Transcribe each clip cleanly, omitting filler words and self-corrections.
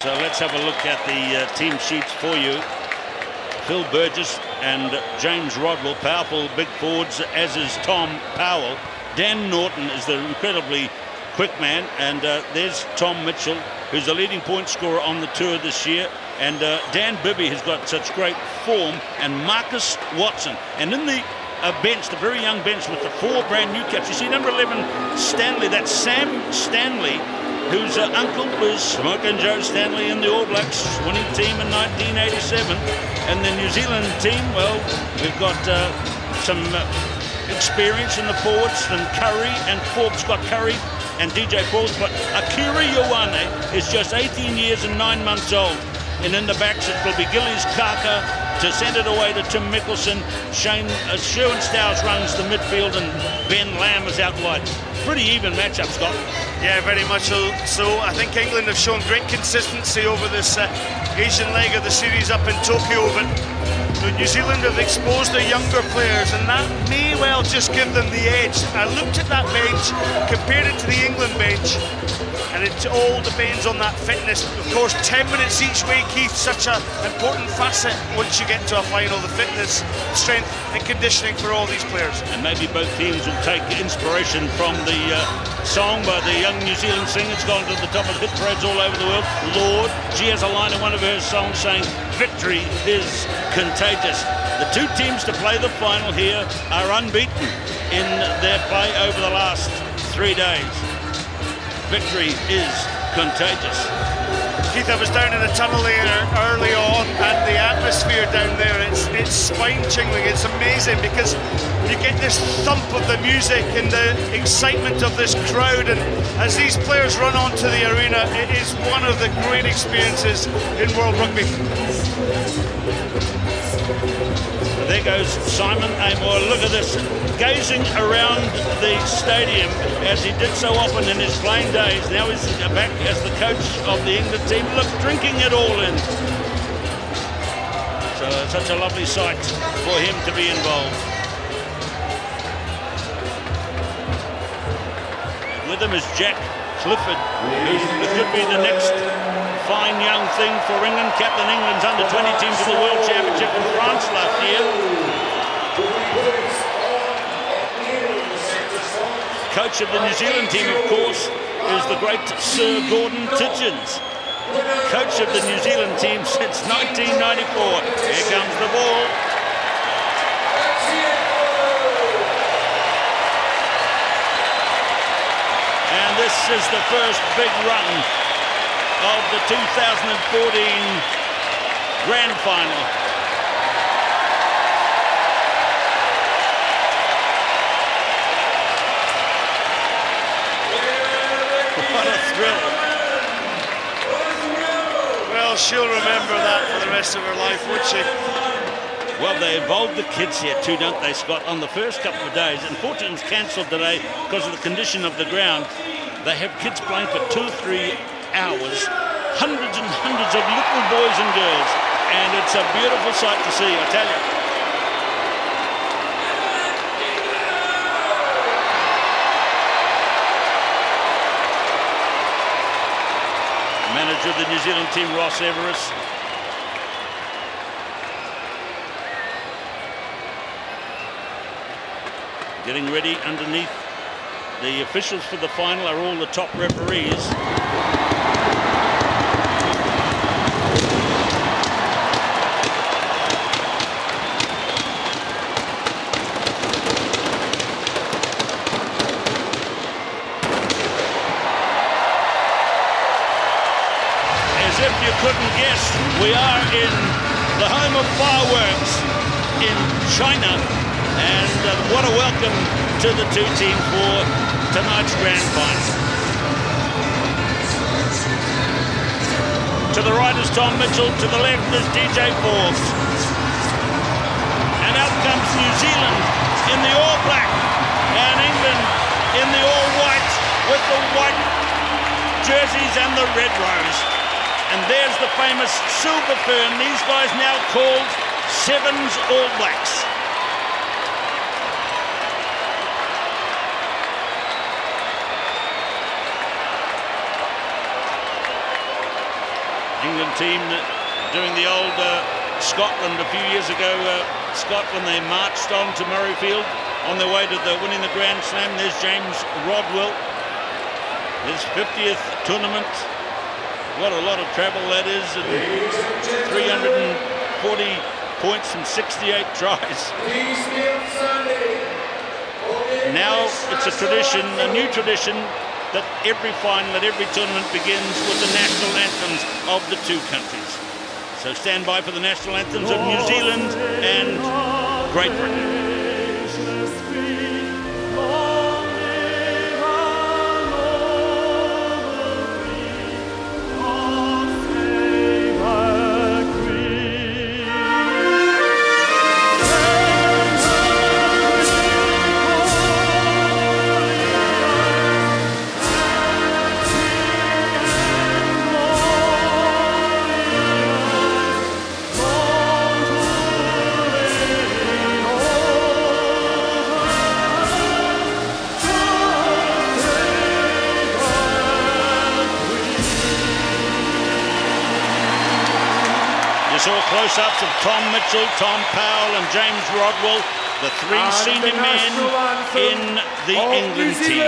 So let's have a look at the team sheets for you. Phil Burgess and James Rodwell, powerful big forwards, as is Tom Powell. Dan Norton is the incredibly quick man, and there's Tom Mitchell, who's the leading point scorer on the tour this year, and Dan Bibby has got such great form, and Marcus Watson. And in the bench, the very young bench with the 4 brand new caps, you see number 11 Stanley, that's Sam Stanley, whose uncle was Smokin' Joe Stanley in the All Blacks winning team in 1987. And the New Zealand team, well, we've got some experience in the forwards, and Curry and Forbes got Curry and DJ Forbes, but Akira Ioane is just 18 years and 9 months old. And in the backs, it will be Gillies Kaka to send it away to Tim Mickelson. Sherwin Stowers runs the midfield, and Ben Lamb is out wide. Pretty even matchup, Scott. Yeah, very much so. I think England have shown great consistency over this Asian leg of the series up in Tokyo, but New Zealand have exposed their younger players, and that may well just give them the edge. I looked at that bench, compared it to the England bench, and it all depends on that fitness. Of course, 10 minutes each way, Keith, such an important facet once you get to a final, the fitness, strength and conditioning for all these players. And maybe both teams will take inspiration from the song by the young New Zealand singer. It's gone to the top of hit parades all over the world. Lord, she has a line in one of her songs saying, "Victory is contagious." The 2 teams to play the final here are unbeaten in their play over the last 3 days. Victory is contagious. Keith, I was down in the tunnel there early on, and the atmosphere down there, it's spine-tingling. It's amazing because you get this thump of the music and the excitement of this crowd, and as these players run onto the arena, it is one of the great experiences in World Rugby. There goes Simon Amor. Look at this, gazing around the stadium as he did so often in his playing days. Now he's back as the coach of the England team. Look, drinking it all in. So such a lovely sight for him to be involved. With him is Jack Clifford, who could be the next fine young thing for England. Captain England's under-20 team to the World Championship in France last year. Coach of the New Zealand team, of course, is the great Sir Gordon Tidgens. Coach of the New Zealand team since 1994. Here comes the ball. And this is the first big run of the 2014 Grand Final. What a thrill. Well, she'll remember that for the rest of her life, won't she? Well, they involved the kids here too, don't they, Scott, on the first couple of days. Unfortunately, it was cancelled today because of the condition of the ground. They have kids playing for 2 or 3 hours, hundreds and hundreds of little boys and girls, and it's a beautiful sight to see, I tell you. Manager of the New Zealand team, Ross Everest. Getting ready underneath. The officials for the final are all the top referees. As if you couldn't guess, we are in the home of fireworks in China. And what a welcome to the 2 teams for tonight's Grand Final. To the right is Tom Mitchell, to the left is DJ Forbes. And out comes New Zealand in the all black, and England in the all white with the white jerseys and the red rose. And there's the famous silver fern, these guys now called Sevens All Blacks. England team doing the old Scotland a few years ago. Scotland, they marched on to Murrayfield on their way to winning the Grand Slam. There's James Rodwell, his 50th tournament. What a lot of travel that is. 340 points from 68 tries. Now it's a tradition, a new tradition, that every final, that every tournament begins with the national anthems of the two countries. So stand by for the national anthems of New Zealand and Great Britain. Saw close-ups of Tom Mitchell, Tom Powell and James Rodwell, the three senior men in the England team.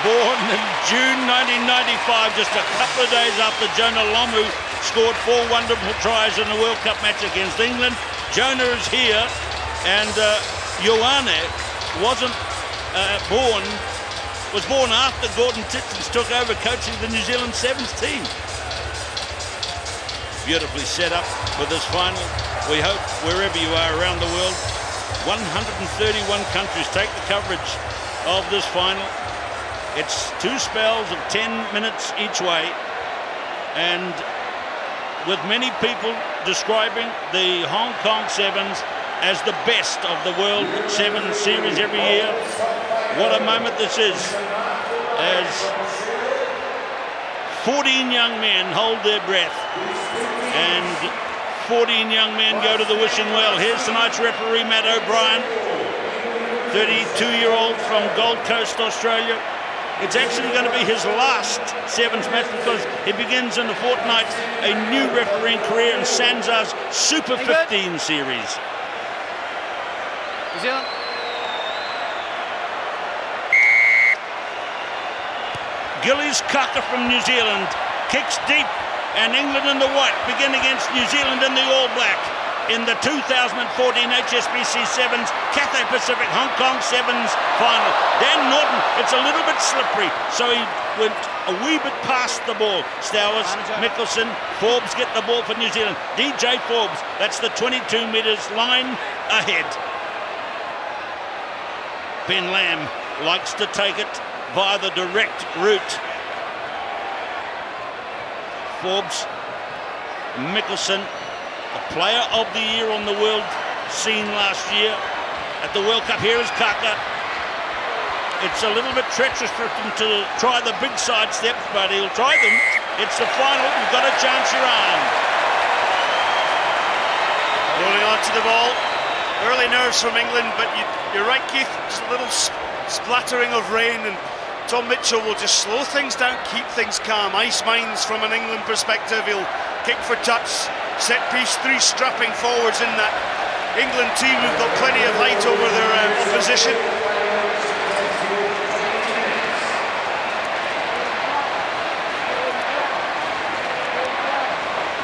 Born in June 1995, just a couple of days after Jonah Lomu scored 4 wonderful tries in the World Cup match against England. Jonah is here, and Ioane was born after Gordon Titchens took over coaching the New Zealand Sevens team. Beautifully set up for this final. We hope wherever you are around the world, 131 countries take the coverage of this final. It's 2 spells of 10 minutes each way, and with many people describing the Hong Kong Sevens as the best of the World Sevens series every year. What a moment this is, as 14 young men hold their breath and 14 young men go to the wishing well. Here's tonight's referee, Matt O'Brien, 32-year-old from Gold Coast, Australia. It's actually going to be his last Sevens match, because he begins in a fortnight a new refereeing career in Sanzar's Super 15 series. Gillies Kaka from New Zealand kicks deep, and England in the white begin against New Zealand in the All Black in the 2014 HSBC Sevens Cathay Pacific Hong Kong Sevens final. Dan Norton, it's a little bit slippery, so he went a wee bit past the ball. Stowers, Mickelson, Forbes get the ball for New Zealand. DJ Forbes, that's the 22 metres line ahead. Ben Lamb likes to take it via the direct route. Forbes, Mickelson, the player of the year on the world scene last year at the World Cup. Here is Kaka. It's a little bit treacherous for him to try the big side steps, but he'll try them. It's the final. You've got a chance your arm. Rolling on to the ball. Early nerves from England, but you're right, Keith. Just a little splattering of rain, and Tom Mitchell will just slow things down, keep things calm. Ice mines from an England perspective. He'll kick for touch. Set piece, 3 strapping forwards in that England team who've got plenty of height over their opposition.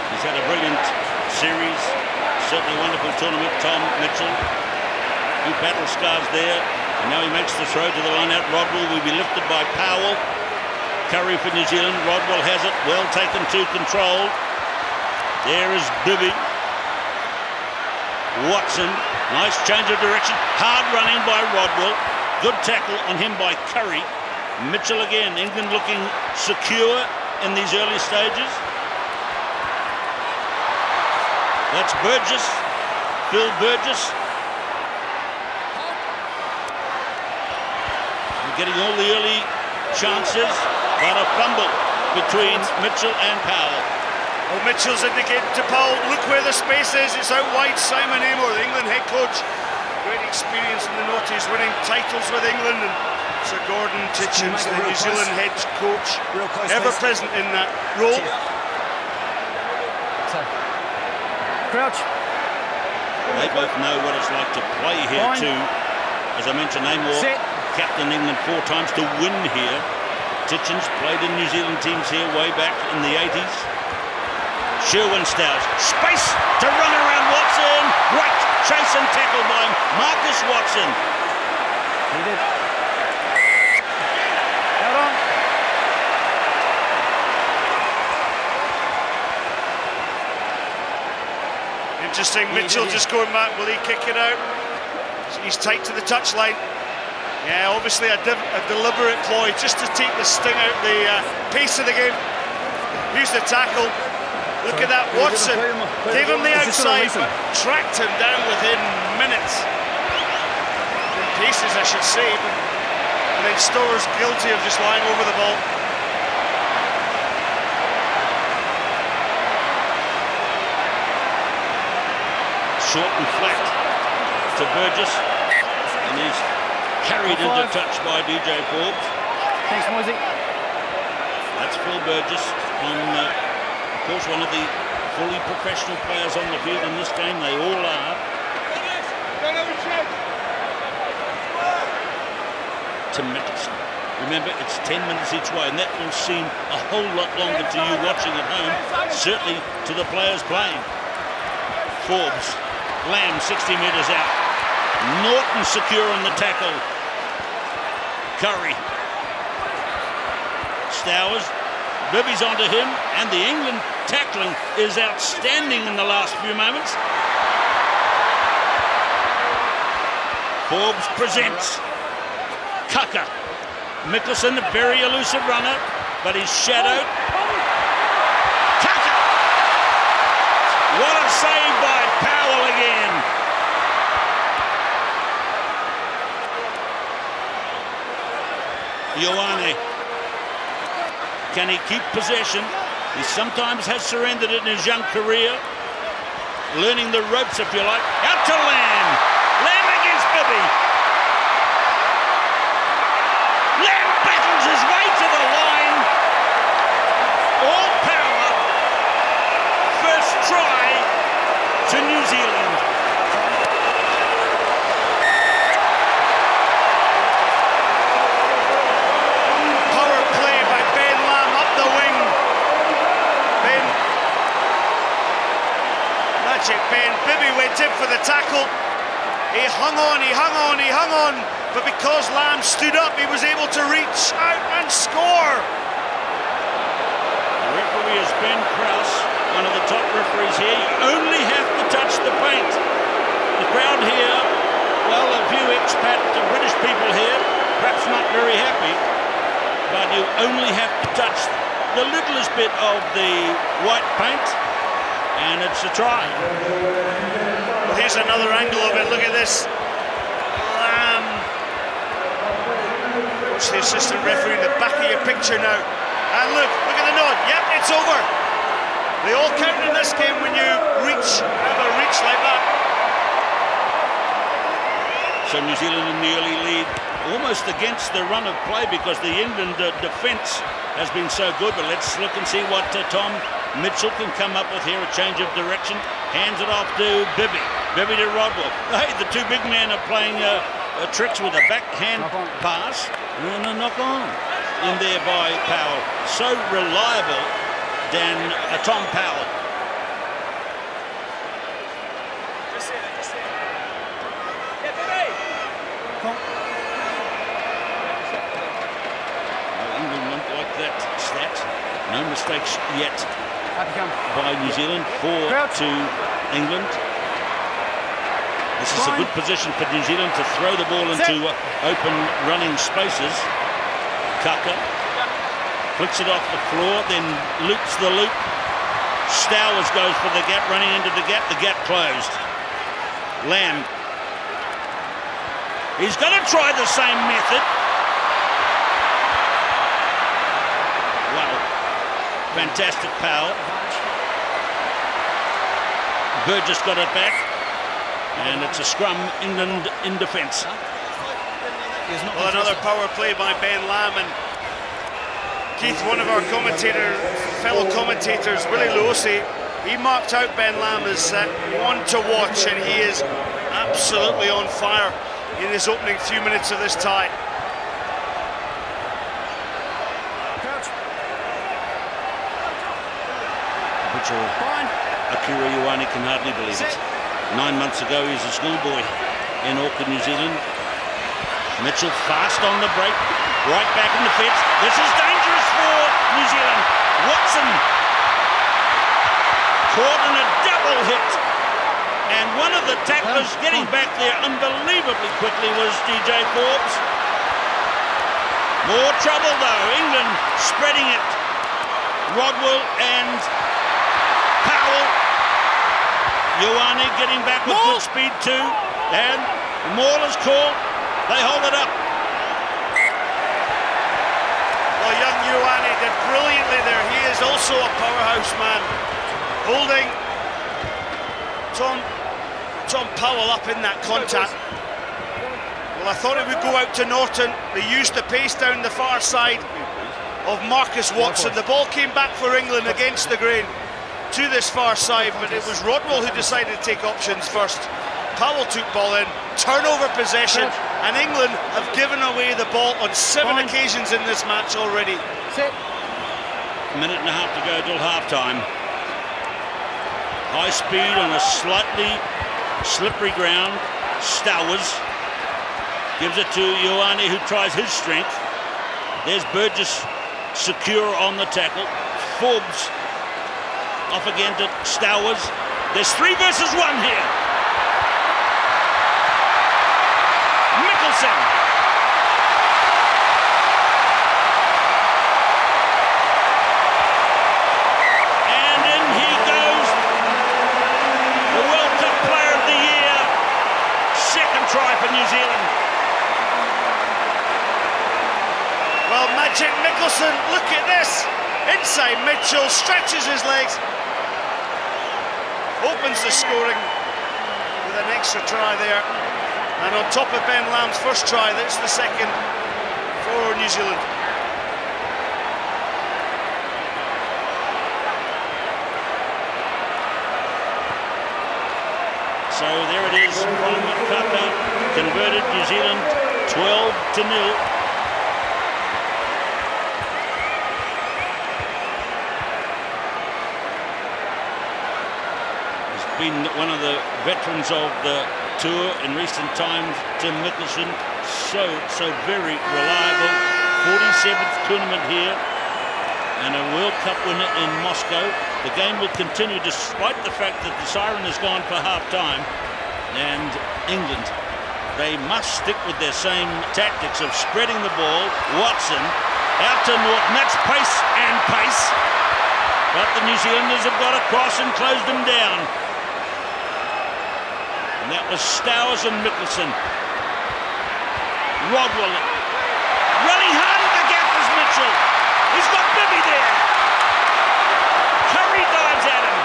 He's had a brilliant series. certainly a wonderful tournament. Tom Mitchell, 2 battle scars there. And now he makes the throw to the line out. Rodwell will be lifted by Powell. Curry for New Zealand. Rodwell has it. Well taken to control. There is Bibby. Watson. Nice change of direction. Hard running by Rodwell. Good tackle on him by Curry. Mitchell again. England looking secure in these early stages. That's Burgess. Phil Burgess. We're getting all the early chances. But a fumble between Mitchell and Powell. Well, Mitchell's indicating to Powell, look where the space is. It's out wide. Simon Amor, the England head coach. Great experience in the noughties, winning titles with England. And Sir Gordon Titchens, the New Zealand head coach, ever present in that role. Crouch. They both know what it's like to play here too. As I mentioned, Amor, captain England 4 times to win here. Titchens played in New Zealand teams here way back in the 80s. Sherwin Stowers. Space to run around Watson. Great chase and tackle by Marcus Watson. He did. Hold on. Interesting. Mitchell just going back. Will he kick it out? He's tight to the touchline. Yeah, obviously a deliberate ploy just to take the sting out the pace of the game. Here's the tackle. Look at that, Watson gave him the outside, but tracked him down within minutes. In pieces, I should say. And then Stower's guilty of just lying over the ball. Short and flat to Burgess, and he's carried into touch by DJ Forbes. Thanks, Moisey. That's Phil Burgess, of course, one of the fully professional players on the field in this game. They all are. To Mickelson. Remember, it's 10 minutes each way, and that will seem a whole lot longer to you watching at home, certainly to the players playing. Forbes, Lamb 60 metres out. Norton secure on the tackle. Curry. Stowers. Bibby's onto him, and the England tackling is outstanding in the last few moments. Forbes presents. Cucker. Mickelson, a very elusive runner, but he's shadowed. Cucker! What a save by Powell again. Ioane. Can he keep possession? He sometimes has surrendered it in his young career. Learning the ropes, if you like. Out to Lamb. Lamb against Bibby. Lamb battles his way to the line. All power. First try to New Zealand. Power play by Ben Lamb up the wing. Ben. Magic Ben. Bibby went in for the tackle. He hung on, he hung on, he hung on. But because Lamb stood up, he was able to reach out and score. The referee is Ben Krause, one of the top referees here. You only have to touch the paint. The crowd here, well, a few expat British people here, perhaps not very happy, but you only have to touch the littlest bit of the white paint, and it's a try. Well, here's another angle of it. Look at this. Lamb. Watch the assistant referee in the back of your picture now. And look at the nod. Yep, it's over. They all count in this game when you have a reach like that. So New Zealand in the early lead, almost against the run of play because the England defence has been so good. But let's look and see what Tom Mitchell can come up with here. A change of direction. Hands it off to Bibby. Bibby to Rodwell. Hey, the two big men are playing tricks with a backhand pass and a knock on in there by Powell. So reliable, Tom Powell. England won't like that stat. No mistakes yet by New Zealand. 4 to England. This is a good position for New Zealand to throw the ball into open running spaces. Kaka flicks it off the floor, then loops the loop. Stowers goes for the gap, running into the gap closed. Lamb. He's going to try the same method. Wow. Fantastic Powell. Burgess got it back. And it's a scrum, England in defence. Well, another power play by Ben Lamb, and Keith, one of our fellow commentators, Willie Luosi, he marked out Ben Lamb as one to watch, and he is absolutely on fire in his opening few minutes of this tie. Akira Ioane can hardly believe it. 9 months ago, he was a schoolboy in Auckland, New Zealand. Mitchell fast on the break, right back in the fence. This is dangerous for New Zealand. Watson caught in a double hit. And one of the tacklers getting back there unbelievably quickly was DJ Forbes. More trouble though, England spreading it. Rodwell and Powell. Ioane getting back with good speed too, and Maul is called. They hold it up. Well, young Ioane did brilliantly there. He is also a powerhouse man, holding Tom Powell up in that contact. Well, I thought it would go out to Norton. They used the pace down the far side of Marcus Watson. The ball came back for England against the grain to this far side, but it was Rodwell who decided to take options first. Powell took ball in, turnover possession, and England have given away the ball on 7 occasions in this match already. A minute and a half to go till half-time. High speed on a slightly slippery ground. Stowers gives it to Ioane, who tries his strength. There's Burgess secure on the tackle. Forbes off again to Stowers. There's 3 versus 1 here. Mickelson. And in he goes. The World Cup Player of the Year. Second try for New Zealand. Well, Magic Mickelson, look at this. Inside Mitchell, stretches his legs. Opens the scoring with an extra try there, and on top of Ben Lamb's first try, that's the second for New Zealand. So there it is, from Kaka, converted New Zealand 12-0. Been one of the veterans of the tour in recent times, Tim Mickelson, so very reliable. 47th tournament here and a World Cup winner in Moscow. The game will continue despite the fact that the siren has gone for half-time, and England, they must stick with their same tactics of spreading the ball. Watson out to Norton, that's pace and pace, but the New Zealanders have got across and closed them down. And that was Stowers and Mickelson. Rodwell running hard at the gap is Mitchell. He's got Bibby there. Curry dives at him.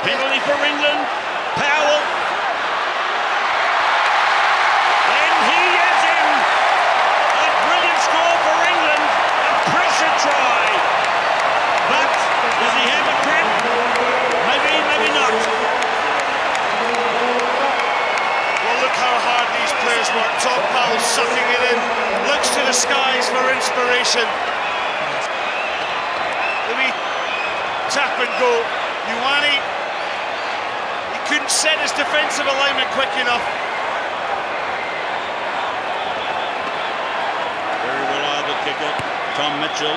Penalty for England. Powell. And he is in. A brilliant score for England. A pressure try. But does he have a grip? Maybe, maybe not. Well, look how hard these players work. Tom Powell sucking it in, looks to the skies for inspiration. tap and go. Ioane, he couldn't set his defensive alignment quick enough. Very reliable kicker, Tom Mitchell.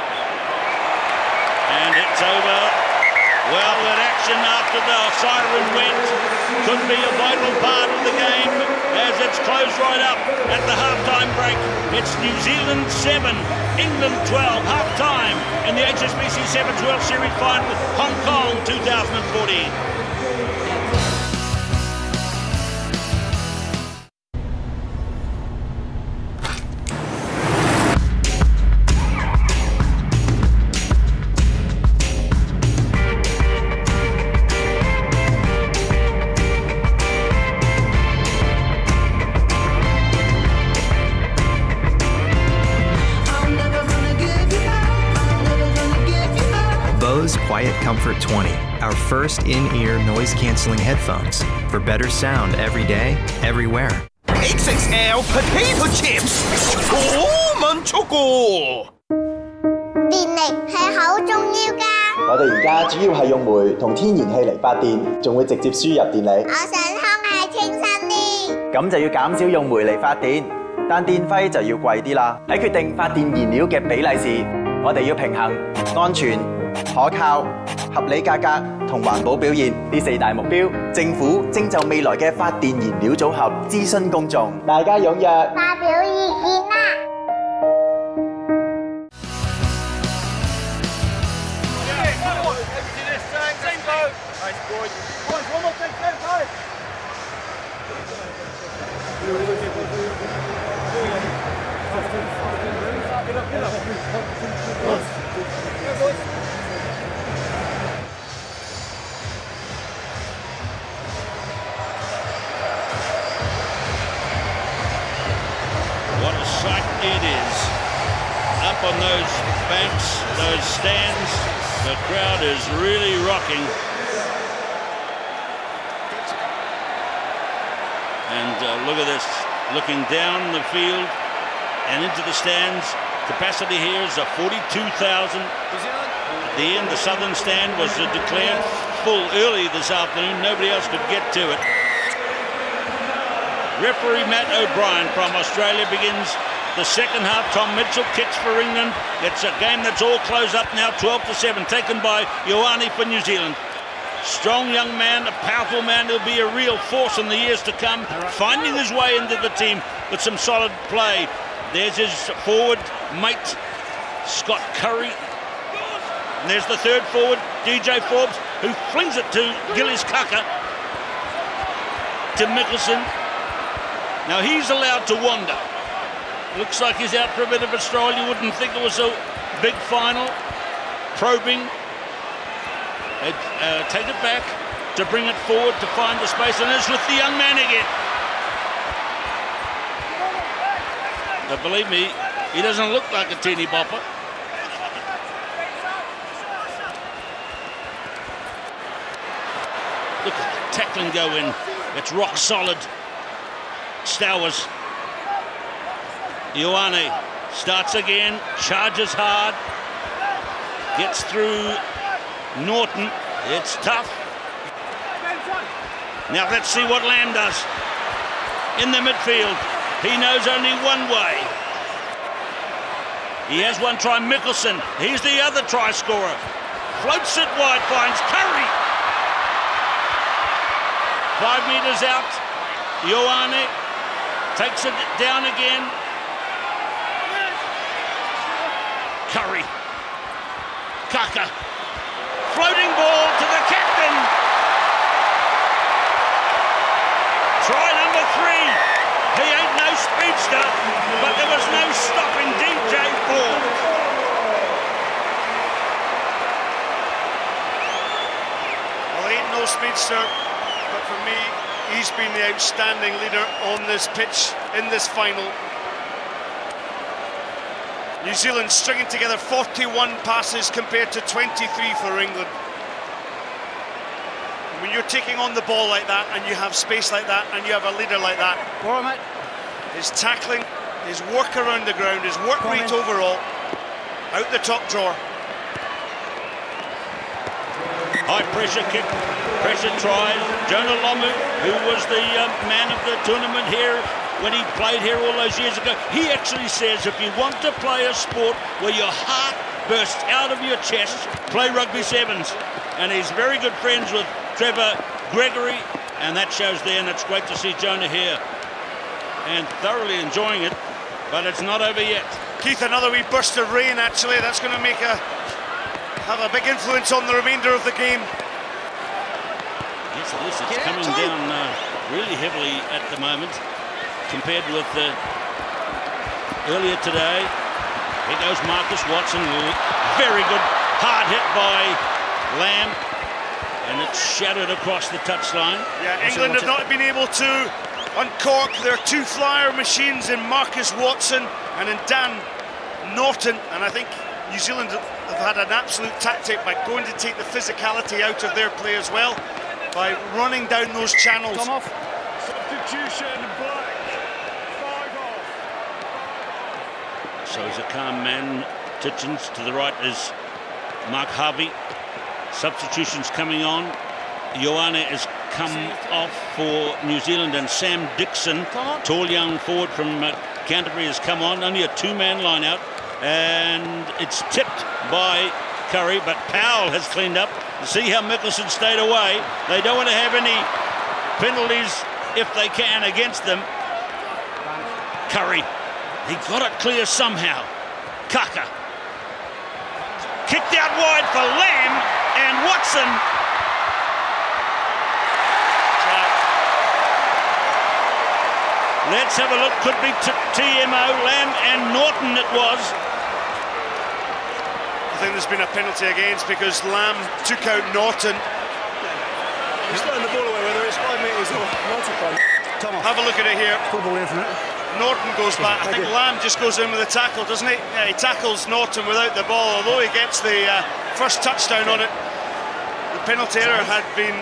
And it's over. Well, that action after the siren went could be a vital part of the game as it's closed right up at the half-time break. It's New Zealand 7, England 12, half-time in the HSBC Sevens World Series final, Hong Kong 2014. Quiet Comfort 20, our first in-ear noise-canceling headphones for better sound every day, everywhere. XXL potato chips， 楚文出過。電力係好重要㗎。我哋而家主要係用煤同天然氣嚟發電，仲會直接輸入電力。我想空氣清新啲。咁就要減少用煤嚟發電，但電費就要貴啲啦。喺決定發電燃料嘅比例時，我哋要平衡安全、可靠、合理價格同環保表現呢四大目標。政府正就未來嘅發電燃料組合諮詢公眾，大家踴躍發表意見啦！What a sight it is. Up on those banks, those stands, the crowd is really rocking. And look at this, looking down the field and into the stands. Capacity here is 42,000. At the end, the southern stand was declared full early this afternoon. Nobody else could get to it. Referee Matt O'Brien from Australia begins the second half. Tom Mitchell kicks for England. It's a game that's all closed up now, 12-7, taken by Ioane for New Zealand. Strong young man, a powerful man. He'll be a real force in the years to come, finding his way into the team with some solid play. There's his forward mate, Scott Curry. And there's the third forward, DJ Forbes, who flings it to Gillies Kaka, to Mickelson. Now he's allowed to wander. Looks like he's out for a bit of a stroll. You wouldn't think it was a big final. Probing. Take it back to bring it forward to find the space, and it's with the young man again. But believe me, he doesn't look like a teeny bopper. Look at the tackling go in. It's rock solid. Stowers. Ioane starts again, charges hard, gets through Norton. It's tough. Now let's see what Lamb does. In the midfield, he knows only one way. He has one try, Mickelson. He's the other try scorer. Floats it wide, finds Curry. 5 metres out. Ioane takes it down again. Curry. Kaka. Floating ball to the captain. Try number 3. He ain't no speedster, but there was no stopping DJ Forbes. Well, he ain't no speedster, but for me, he's been the outstanding leader on this pitch in this final. New Zealand stringing together 41 passes compared to 23 for England. When you're taking on the ball like that and you have space like that and you have a leader like that, his tackling, his work around the ground, his work rate overall, out the top drawer. High pressure kick, pressure tries. Jonah Lomu, who was the man of the tournament here when he played here all those years ago, he actually says if you want to play a sport where your heart bursts out of your chest, play rugby sevens. And he's very good friends with Trevor Gregory, and that shows there, and it's great to see Jonah here and thoroughly enjoying it, but it's not over yet. Keith, another wee burst of rain actually. That's going to have a big influence on the remainder of the game. Yes, it is. It's coming down really heavily at the moment compared with earlier today. Here goes Marcus Watson. Very good hard hit by Lamb, and it's shattered across the touchline. Yeah, England have not been able to uncork their two flyer machines in Marcus Watson and in Dan Norton, and I think New Zealand have had an absolute tactic by going to take the physicality out of their play as well, by running down those channels. Come off. Substitution, Black. 5 off. So he's a calm man. Titchens to the right is Mark Harvey. Substitutions coming on. Ioane has come off for New Zealand, and Sam Dixon, tall young forward from Canterbury, has come on. Only a two-man line out, and it's tipped by Curry, but Powell has cleaned up. See how Mickelson stayed away. They don't want to have any penalties if they can against them. Curry, he got it clear somehow. Kaka kicked out wide for Lamb, and Watson. Let's have a look. Could be TMO, Lamb and Norton it was. I think there's been a penalty against because Lamb took out Norton. He's throwing the ball away, whether it's 5 metres or multiple. Have a look at it here. Football infinite. Norton goes back. I think Lamb just goes in with a tackle, doesn't he? Yeah, he tackles Norton without the ball, although he gets the first touchdown on it. The penalty error had been...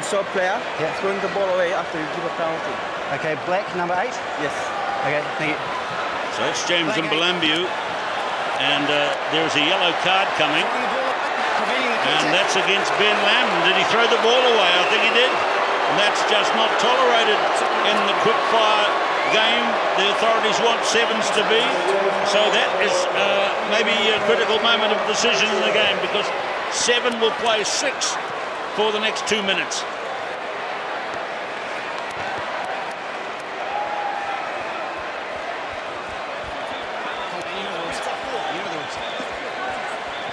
Short player, throwing the ball away after you give a penalty. Okay, Black, number 8? Yes. Okay, thank you. So it's James Mbalambiu, and there's a yellow card coming, and that's against Ben Lamb. Did he throw the ball away? I think he did. And that's just not tolerated in the quick-fire game the authorities want sevens to be. So that is maybe a critical moment of decision in the game, because 7 will play 6 for the next 2 minutes.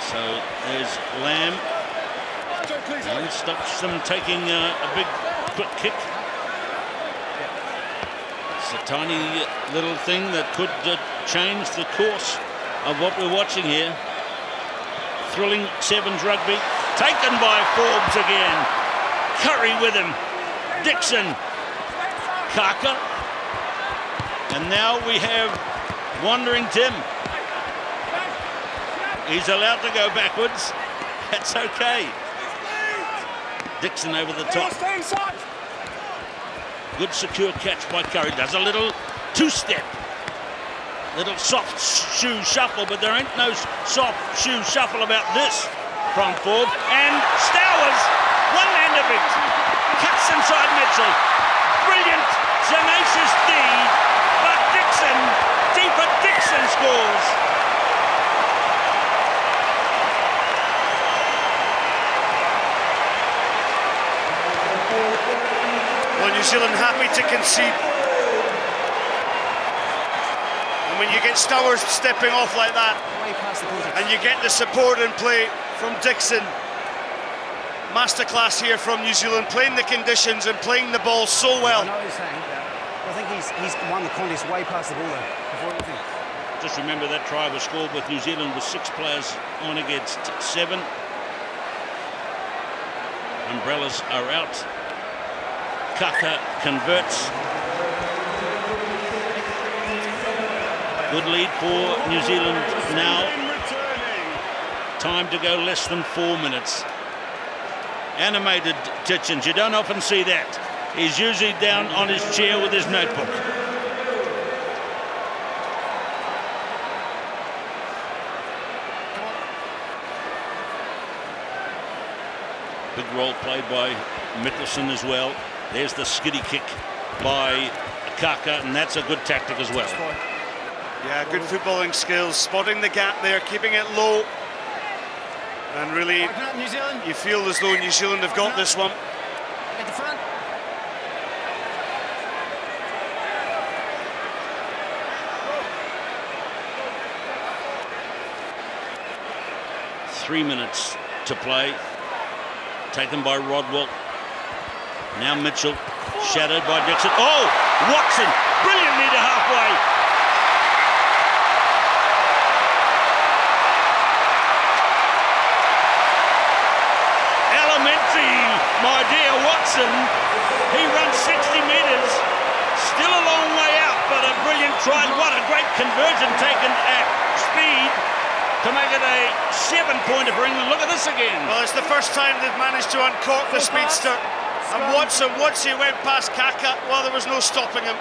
So there's Lamb, and stops them taking a big quick kick. It's a tiny little thing that could change the course of what we're watching here. Thrilling sevens rugby, taken by Forbes again. Curry with him, Dixon, Kaka, and now we have Wandering Tim. He's allowed to go backwards. That's okay. Dixon over the top. Good secure catch by Curry. Does a little two-step. Little soft shoe shuffle, but there ain't no soft shoe shuffle about this from Forbes. And Stowers, one hand of it. Cuts inside Mitchell. Brilliant, tenacious D. But Dixon, deeper Dixon scores. Well, New Zealand happy to concede. And when you get Stowers stepping off like that, and you get the support in play from Dixon, masterclass here from New Zealand, playing the conditions and playing the ball so well. I know what he's saying. I think he's won the contest way past the ball though. Just remember that try was scored with New Zealand with 6 players on against 7. Umbrellas are out. Kaka converts. Good lead for New Zealand now. Time to go less than 4 minutes. Animated Titchens, you don't often see that. He's usually down on his chair with his notebook. Big role played by Mickelson as well. There's the skiddy kick by Kaka, and that's a good tactic as well. Yeah, good footballing skills, spotting the gap there, keeping it low. And really, you feel as though New Zealand have got this one. At the front. 3 minutes to play. Taken by Rodwell. Now Mitchell, shadowed by Dixon. Oh, Watson, brilliantly to halfway. Elementary, my dear Watson. He runs 60 metres. Still a long way out, but a brilliant try. What a great conversion taken at speed to make it a 7-pointer for England. Look at this again. Well, it's the first time they've managed to uncork the speedster. And Watson, once he went past Kaka, well, there was no stopping him.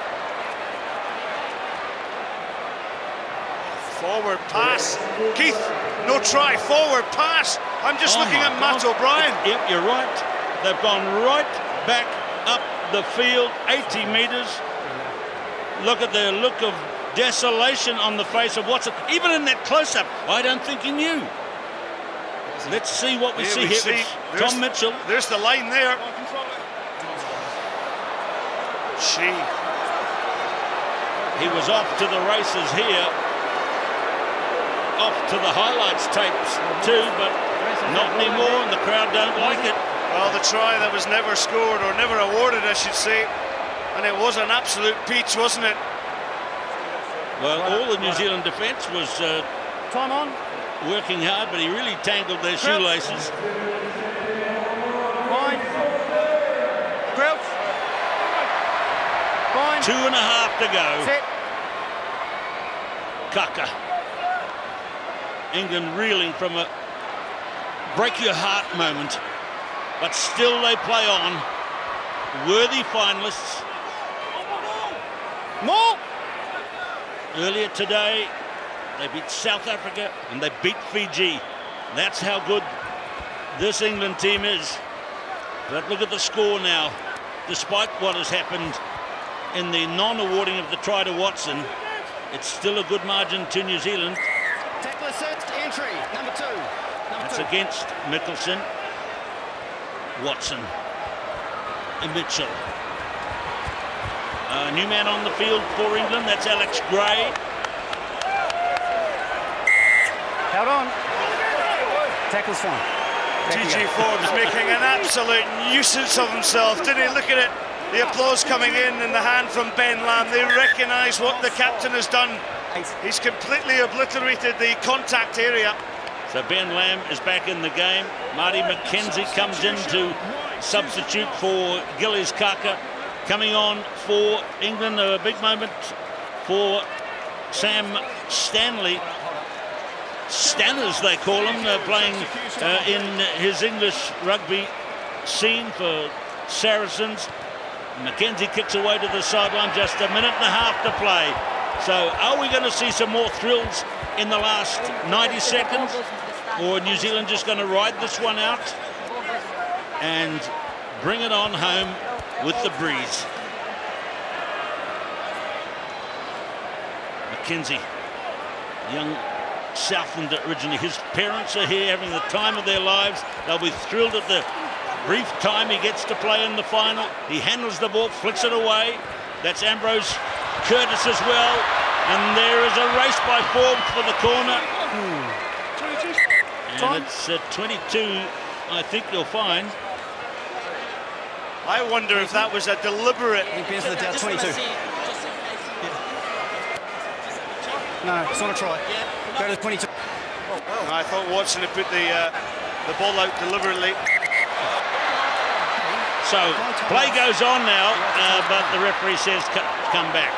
Forward pass. Keith, no try. Forward pass. I'm just looking at Matt O'Brien. Yep, you're right. They've gone right back up the field, 80 metres. Look at the look of desolation on the face of Watson. Even in that close-up, I don't think he knew. Let's see what we see here. Tom Mitchell. There's the line there. He was off to the races here. Off to the highlights tapes too, but not anymore, and the crowd don't like it. Well, the try that was never scored, or never awarded, I should say. And it was an absolute peach, wasn't it? Well, all the New Zealand defence was Time on. working hard, but he really tangled their shoelaces. Fine. Crouch. Fine. 2.5 to go. Set. Kaka. England reeling from a break-your-heart moment, but still they play on. Worthy finalists. More. Earlier today, they beat South Africa and they beat Fiji. That's how good this England team is. But look at the score now. Despite what has happened in the non-awarding of the try to Watson, it's still a good margin to New Zealand. Tackler set, entry, number 2. That's against Mickelson. Watson. And Mitchell. New man on the field for England, that's Alex Gray. Held on. Tackle's fine. TJ Forbes making an absolute nuisance of himself. Didn't he? Look at it. The applause coming in and the hand from Ben Lamb. They recognise what the captain has done. He's completely obliterated the contact area. So Ben Lamb is back in the game. Marty McKenzie comes in to substitute for Gillies Kaka. Coming on for England, a big moment for Sam Stanley. Stanners, they call him, playing in his English rugby scene for Saracens. McKenzie kicks away to the sideline, just 1.5 minutes to play. So are we going to see some more thrills in the last 90 seconds? Or New Zealand just going to ride this one out and bring it on home with the breeze? McKenzie, young Southlander originally. His parents are here having the time of their lives. They'll be thrilled at the brief time he gets to play in the final. He handles the ball, flicks it away. That's Ambrose Curtis as well. And there is a race by Forbes for the corner. And it's 22, I think you'll find. I wonder if that was a deliberate... He pins the down 22. No, it's not a try. Go to 22. I thought Watson had put the ball out deliberately. So play goes on now, but the referee says come back.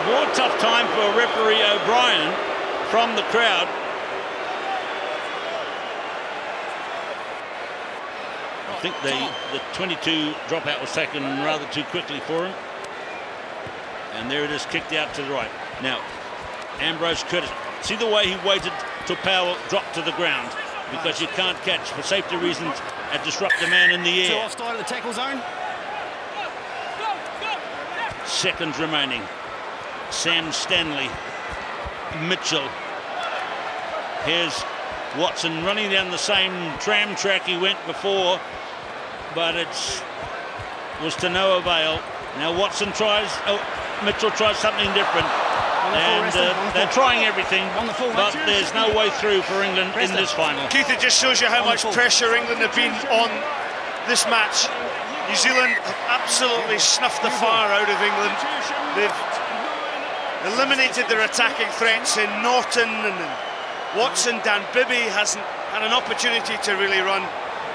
More tough time for referee O'Brien from the crowd. I think the 22 dropout was taken rather too quickly for him. And there it is, kicked out to the right. Now, Ambrose Curtis See the way he waited till Powell dropped to the ground, because you can't catch, for safety reasons, and disrupt the man in the air. Two offside at the tackle zone. Seconds remaining. Sam Stanley, Mitchell. Here's Watson running down the same tram track he went before, but it was to no avail. Now Watson tries, Mitchell tries something different. And they're trying everything, but there's no way through for England in this final. Keith, it just shows you how much pressure England have been on this match. New Zealand have absolutely snuffed the fire out of England. They've eliminated their attacking threats in Norton and Watson. Dan Bibby hasn't had an opportunity to really run,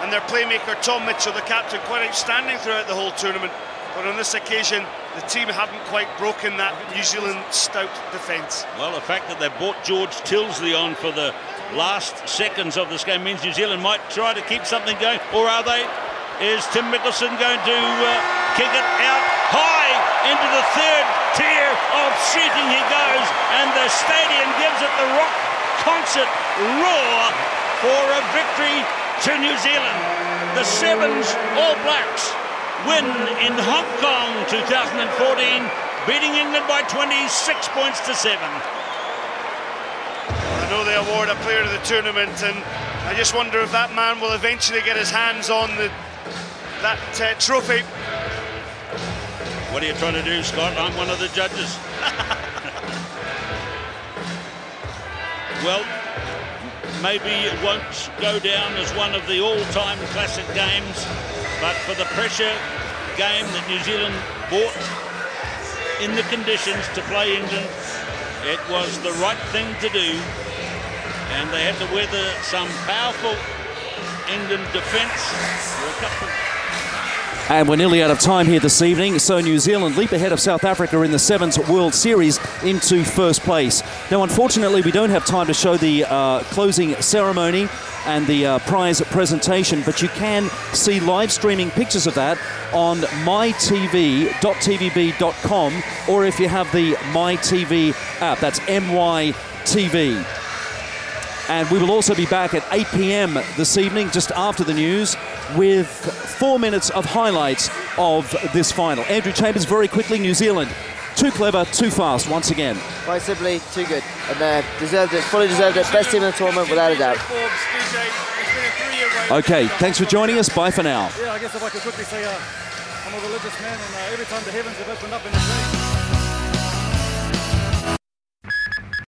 and their playmaker Tom Mitchell, the captain, quite outstanding throughout the whole tournament. But on this occasion, the team haven't quite broken that New Zealand stout defence. Well, the fact that they brought George Tilsley on for the last seconds of this game means New Zealand might try to keep something going. Or are they? Is Tim Mickelson going to kick it out high into the third tier of seating? He goes, and the stadium gives it the rock concert roar for a victory to New Zealand. The Sevens All Blacks win in Hong Kong 2014, beating England by 26 points to 7. I know they award a player of the tournament, and I just wonder if that man will eventually get his hands on that trophy. What are you trying to do, Scott? I'm one of the judges. Well, maybe it won't go down as one of the all-time classic games, but for the pressure game that New Zealand brought in the conditions to play England, it was the right thing to do, and they had to weather some powerful England defence. And we're nearly out of time here this evening, so New Zealand leap ahead of South Africa in the Sevens World Series into first place. Now, unfortunately, we don't have time to show the closing ceremony and the prize presentation, but you can see live streaming pictures of that on mytv.tvb.com, or if you have the MyTV app, that's MYTV. And we will also be back at 8 p.m. this evening, just after the news, with 4 minutes of highlights of this final. Andrew Chambers, very quickly, New Zealand. Too clever, too fast, once again. Quite simply, too good. And deserved it, fully deserved it. Best team in the tournament, without a doubt. Okay, thanks for joining us. Bye for now. Yeah, I guess if I could quickly say, I'm a religious man, and every time the heavens have opened up in the dream,